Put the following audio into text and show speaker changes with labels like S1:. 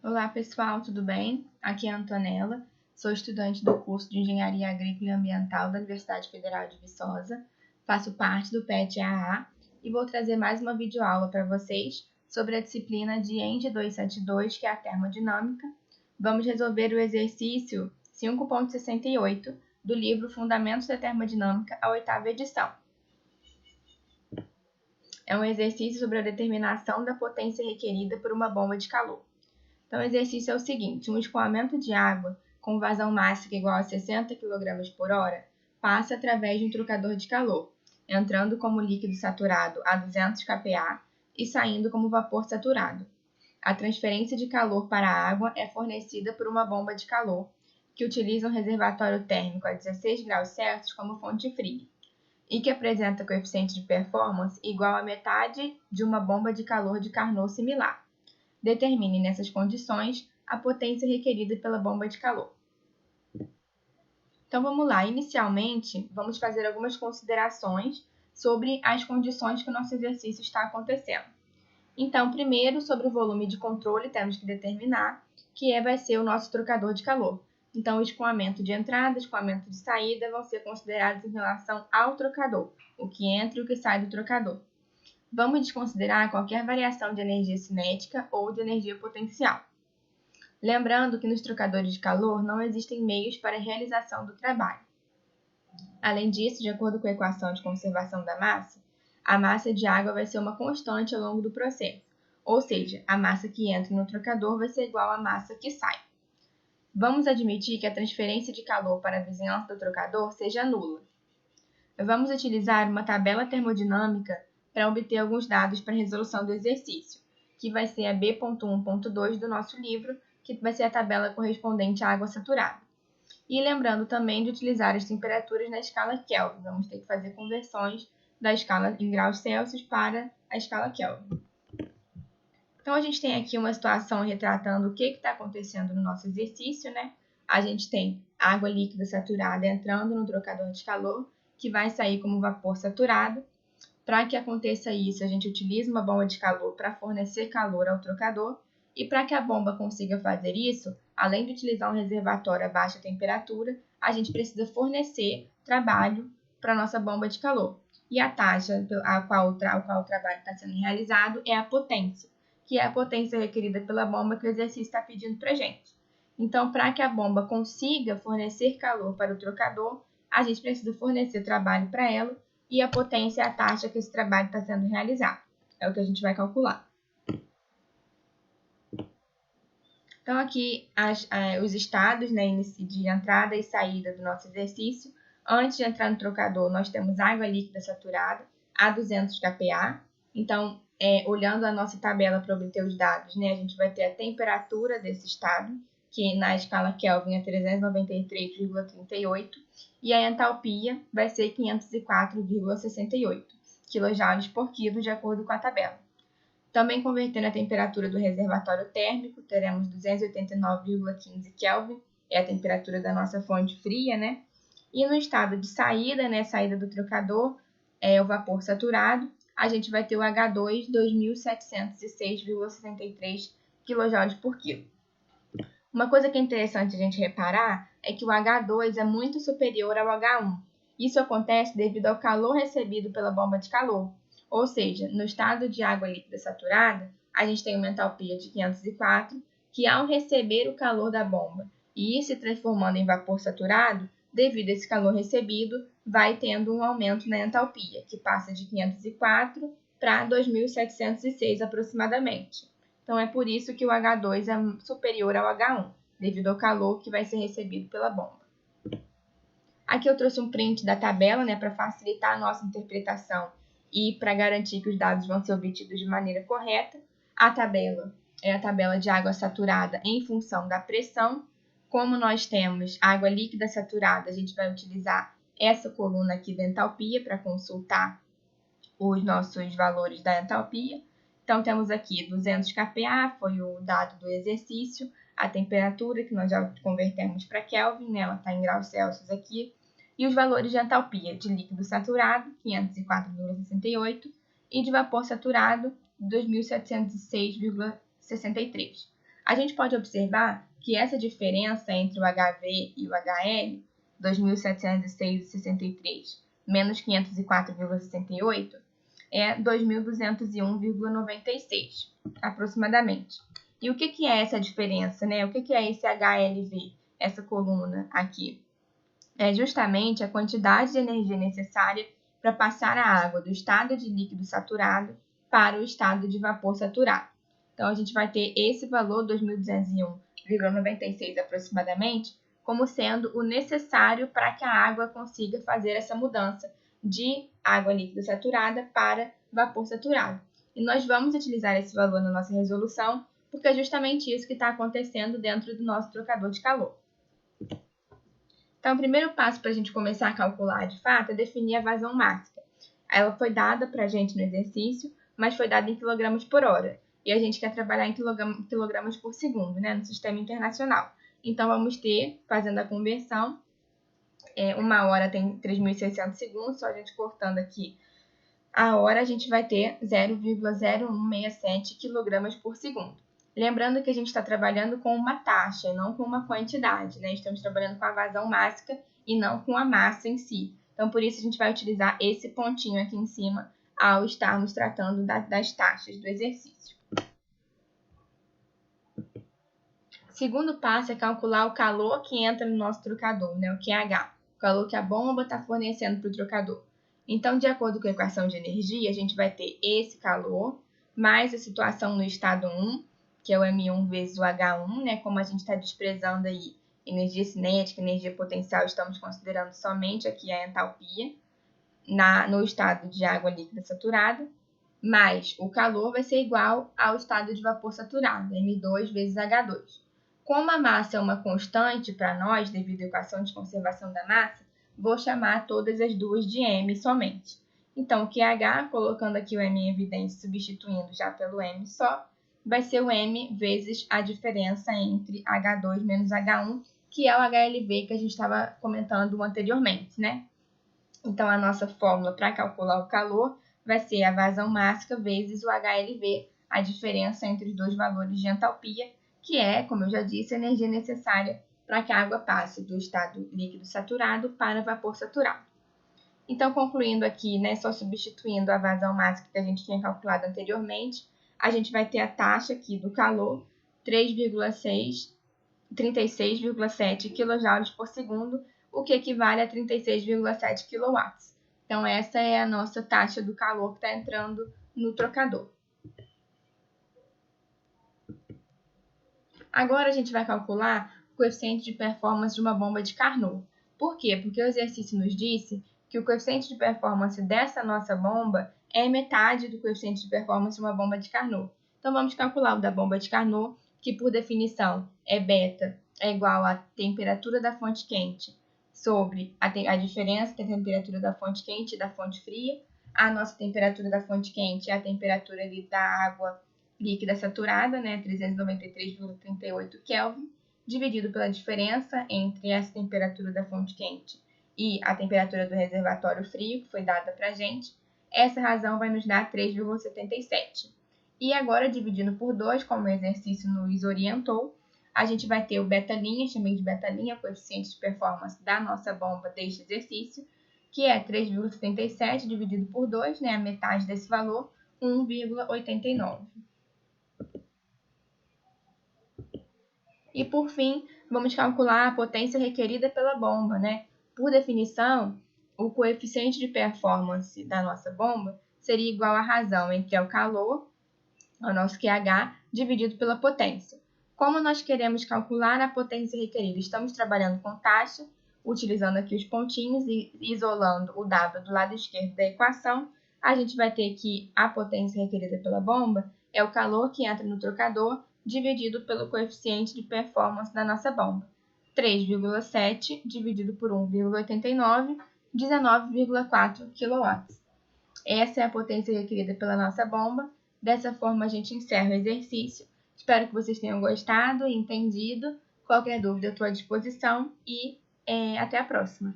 S1: Olá pessoal, tudo bem? Aqui é a Antonella, sou estudante do curso de Engenharia Agrícola e Ambiental da Universidade Federal de Viçosa, faço parte do PET-AA e vou trazer mais uma videoaula para vocês sobre a disciplina de ENG 272, que é a termodinâmica. Vamos resolver o exercício 5.68 do livro Fundamentos da Termodinâmica, a 8ª edição. É um exercício sobre a determinação da potência requerida por uma bomba de calor. Então, o exercício é o seguinte: um escoamento de água com vazão máxima igual a 60 kg por hora passa através de um trocador de calor, entrando como líquido saturado a 200 kPa e saindo como vapor saturado. A transferência de calor para a água é fornecida por uma bomba de calor, que utiliza um reservatório térmico a 16 graus Celsius como fonte fria, e que apresenta coeficiente de performance igual a metade de uma bomba de calor de Carnot similar. Determine nessas condições a potência requerida pela bomba de calor. Então vamos lá, inicialmente vamos fazer algumas considerações sobre as condições que o nosso exercício está acontecendo. Então, primeiro, sobre o volume de controle, temos que determinar que vai ser o nosso trocador de calor. Então, o escoamento de entrada e escoamento de saída vão ser considerados em relação ao trocador, o que entra e o que sai do trocador. Vamos desconsiderar qualquer variação de energia cinética ou de energia potencial. Lembrando que nos trocadores de calor não existem meios para a realização do trabalho. Além disso, de acordo com a equação de conservação da massa, a massa de água vai ser uma constante ao longo do processo, ou seja, a massa que entra no trocador vai ser igual à massa que sai. Vamos admitir que a transferência de calor para a vizinhança do trocador seja nula. Vamos utilizar uma tabela termodinâmica para obter alguns dados para a resolução do exercício, que vai ser a B.1.2 do nosso livro, que vai ser a tabela correspondente à água saturada. E lembrando também de utilizar as temperaturas na escala Kelvin. Vamos ter que fazer conversões da escala em graus Celsius para a escala Kelvin. Então, a gente tem aqui uma situação retratando o que está acontecendo no nosso exercício, né? A gente tem água líquida saturada entrando no trocador de calor, que vai sair como vapor saturado. Para que aconteça isso, a gente utiliza uma bomba de calor para fornecer calor ao trocador. E para que a bomba consiga fazer isso, além de utilizar um reservatório a baixa temperatura, a gente precisa fornecer trabalho para a nossa bomba de calor. E a taxa ao qual o trabalho está sendo realizado é a potência, que é a potência requerida pela bomba que o exercício está pedindo para a gente. Então, para que a bomba consiga fornecer calor para o trocador, a gente precisa fornecer trabalho para ela, e a potência é a taxa que esse trabalho está sendo realizado. É o que a gente vai calcular. Então, aqui os estados, né, de entrada e saída do nosso exercício. Antes de entrar no trocador, nós temos água líquida saturada a 200 kPa. Então, olhando a nossa tabela para obter os dados, né, a gente vai ter a temperatura desse estado, que na escala Kelvin é 393,38, e a entalpia vai ser 504,68 kJ por quilo, de acordo com a tabela. Também convertendo a temperatura do reservatório térmico, teremos 289,15 Kelvin, é a temperatura da nossa fonte fria, né? E no estado de saída, né, saída do trocador, é o vapor saturado, a gente vai ter o H2, 2.706,63 kJ por quilo. Uma coisa que é interessante a gente reparar é que o H2 é muito superior ao H1. Isso acontece devido ao calor recebido pela bomba de calor. Ou seja, no estado de água líquida saturada, a gente tem uma entalpia de 504, que ao receber o calor da bomba e ir se transformando em vapor saturado, devido a esse calor recebido, vai tendo um aumento na entalpia, que passa de 504 para 2.706 aproximadamente. Então, é por isso que o H2 é superior ao H1, devido ao calor que vai ser recebido pela bomba. Aqui eu trouxe um print da tabela, né, para facilitar a nossa interpretação e para garantir que os dados vão ser obtidos de maneira correta. A tabela é a tabela de água saturada em função da pressão. Como nós temos água líquida saturada, a gente vai utilizar essa coluna aqui da entalpia para consultar os nossos valores da entalpia. Então, temos aqui 200 kPa, foi o dado do exercício, a temperatura, que nós já convertemos para Kelvin, né? Ela está em graus Celsius aqui, e os valores de entalpia de líquido saturado, 504,68, e de vapor saturado, 2.706,63. A gente pode observar que essa diferença entre o HV e o HL, 2.706,63 menos 504,68, é 2.201,96, aproximadamente. E o que é essa diferença, né? O que é esse HLV, essa coluna aqui? É justamente a quantidade de energia necessária para passar a água do estado de líquido saturado para o estado de vapor saturado. Então, a gente vai ter esse valor, 2.201,96 aproximadamente, como sendo o necessário para que a água consiga fazer essa mudança de água líquida saturada para vapor saturado. E nós vamos utilizar esse valor na nossa resolução, porque é justamente isso que está acontecendo dentro do nosso trocador de calor. Então, o primeiro passo para a gente começar a calcular, de fato, é definir a vazão máxima. Ela foi dada para a gente no exercício, mas foi dada em quilogramas por hora. E a gente quer trabalhar em quilogramas por segundo, né, no sistema internacional. Então, vamos ter, fazendo a conversão, uma hora tem 3.600 segundos, só a gente cortando aqui a hora, a gente vai ter 0,0167 quilogramas por segundo. Lembrando que a gente está trabalhando com uma taxa, não com uma quantidade, né? Estamos trabalhando com a vazão máxima e não com a massa em si. Então, por isso, a gente vai utilizar esse pontinho aqui em cima ao estarmos tratando das taxas do exercício. Segundo passo é calcular o calor que entra no nosso trocador, né? O QH, o calor que a bomba está fornecendo para o trocador. Então, de acordo com a equação de energia, a gente vai ter esse calor mais a situação no estado 1, que é o M1 vezes o H1, né? Como a gente está desprezando aí energia cinética, energia potencial, estamos considerando somente aqui a entalpia no estado de água líquida saturada, mais o calor vai ser igual ao estado de vapor saturado, M2 vezes H2. Como a massa é uma constante para nós, devido à equação de conservação da massa, vou chamar todas as duas de M somente. Então, o QH, colocando aqui o M em evidência, substituindo já pelo M só, vai ser o M vezes a diferença entre H2 menos H1, que é o HLV que a gente estava comentando anteriormente, né? Então, a nossa fórmula para calcular o calor vai ser a vazão máxima vezes o HLV, a diferença entre os dois valores de entalpia, que é, como eu já disse, a energia necessária para que a água passe do estado líquido saturado para vapor saturado. Então, concluindo aqui, né, só substituindo a vazão máxima que a gente tinha calculado anteriormente, a gente vai ter a taxa aqui do calor, 36,7 kJ por segundo, o que equivale a 36,7 kW. Então, essa é a nossa taxa do calor que está entrando no trocador. Agora, a gente vai calcular o coeficiente de performance de uma bomba de Carnot. Por quê? Porque o exercício nos disse que o coeficiente de performance dessa nossa bomba é metade do coeficiente de performance de uma bomba de Carnot. Então, vamos calcular o da bomba de Carnot, que por definição é beta, é igual à temperatura da fonte quente sobre a diferença entre a temperatura da fonte quente e da fonte fria. A nossa temperatura da fonte quente é a temperatura ali da água líquida saturada, né, 393,38 Kelvin, dividido pela diferença entre essa temperatura da fonte quente e a temperatura do reservatório frio, que foi dada para a gente. Essa razão vai nos dar 3,77. E agora, dividindo por 2, como o exercício nos orientou, a gente vai ter o beta', chamei de beta', o coeficiente de performance da nossa bomba deste exercício, que é 3,77 dividido por 2, né, a metade desse valor, 1,89. E, por fim, vamos calcular a potência requerida pela bomba, né? Por definição, o coeficiente de performance da nossa bomba seria igual à razão entre o calor, o nosso QH, dividido pela potência. Como nós queremos calcular a potência requerida? Estamos trabalhando com taxa, utilizando aqui os pontinhos e isolando o W do lado esquerdo da equação. A gente vai ter que a potência requerida pela bomba é o calor que entra no trocador dividido pelo coeficiente de performance da nossa bomba. 3,7 dividido por 1,89, 19,4 kW. Essa é a potência requerida pela nossa bomba. Dessa forma, a gente encerra o exercício. Espero que vocês tenham gostado e entendido. Qualquer dúvida, eu estou à disposição e até a próxima.